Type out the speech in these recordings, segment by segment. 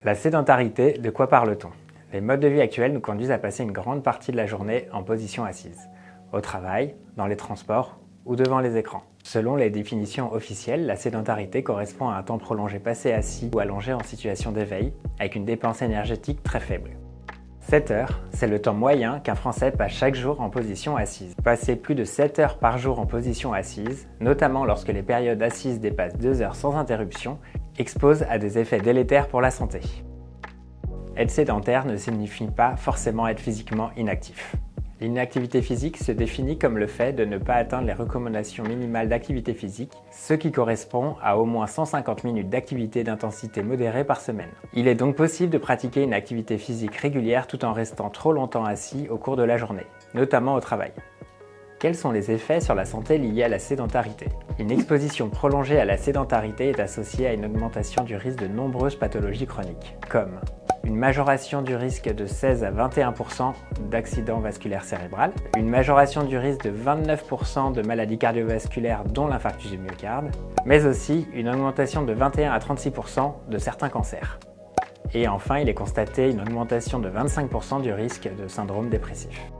La sédentarité, de quoi parle-t-on? Les modes de vie actuels nous conduisent à passer une grande partie de la journée en position assise, au travail, dans les transports ou devant les écrans. Selon les définitions officielles, la sédentarité correspond à un temps prolongé passé assis ou allongé en situation d'éveil, avec une dépense énergétique très faible. 7 heures, c'est le temps moyen qu'un Français passe chaque jour en position assise. Passer plus de 7 heures par jour en position assise, notamment lorsque les périodes assises dépassent 2 heures sans interruption, expose à des effets délétères pour la santé. Être sédentaire ne signifie pas forcément être physiquement inactif. L'inactivité physique se définit comme le fait de ne pas atteindre les recommandations minimales d'activité physique, ce qui correspond à au moins 150 minutes d'activité d'intensité modérée par semaine. Il est donc possible de pratiquer une activité physique régulière tout en restant trop longtemps assis au cours de la journée, notamment au travail. Quels sont les effets sur la santé liés à la sédentarité? Une exposition prolongée à la sédentarité est associée à une augmentation du risque de nombreuses pathologies chroniques, comme une majoration du risque de 16 à 21% d'accidents vasculaires cérébrales, une majoration du risque de 29% de maladies cardiovasculaires dont l'infarctus du myocarde, mais aussi une augmentation de 21 à 36% de certains cancers. Et enfin, il est constaté une augmentation de 25% du risque de syndrome dépressif.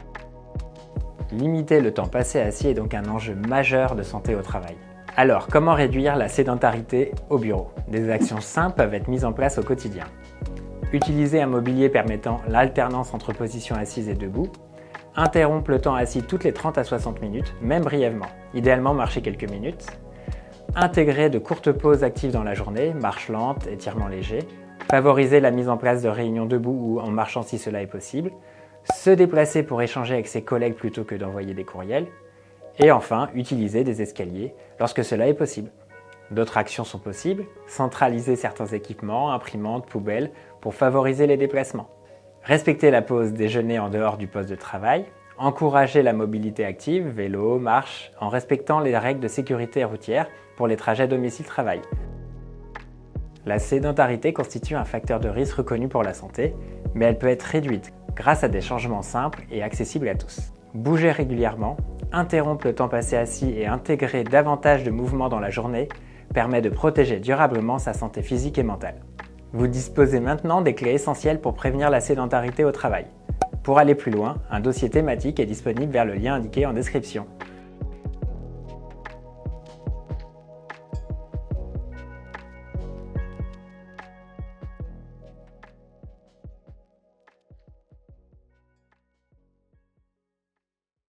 Limiter le temps passé assis est donc un enjeu majeur de santé au travail. Alors, comment réduire la sédentarité au bureau? Des actions simples peuvent être mises en place au quotidien. Utiliser un mobilier permettant l'alternance entre position assise et debout. Interrompre le temps assis toutes les 30 à 60 minutes, même brièvement. Idéalement, marcher quelques minutes. Intégrer de courtes pauses actives dans la journée, marche lente, étirement léger. Favoriser la mise en place de réunions debout ou en marchant si cela est possible. Se déplacer pour échanger avec ses collègues plutôt que d'envoyer des courriels. Et enfin, utiliser des escaliers lorsque cela est possible. D'autres actions sont possibles, centraliser certains équipements, imprimantes, poubelles, pour favoriser les déplacements. Respecter la pause déjeuner en dehors du poste de travail. Encourager la mobilité active, vélo, marche, en respectant les règles de sécurité routière pour les trajets domicile-travail. La sédentarité constitue un facteur de risque reconnu pour la santé, mais elle peut être réduite grâce à des changements simples et accessibles à tous. Bouger régulièrement, interrompre le temps passé assis et intégrer davantage de mouvements dans la journée permet de protéger durablement sa santé physique et mentale. Vous disposez maintenant des clés essentielles pour prévenir la sédentarité au travail. Pour aller plus loin, un dossier thématique est disponible vers le lien indiqué en description.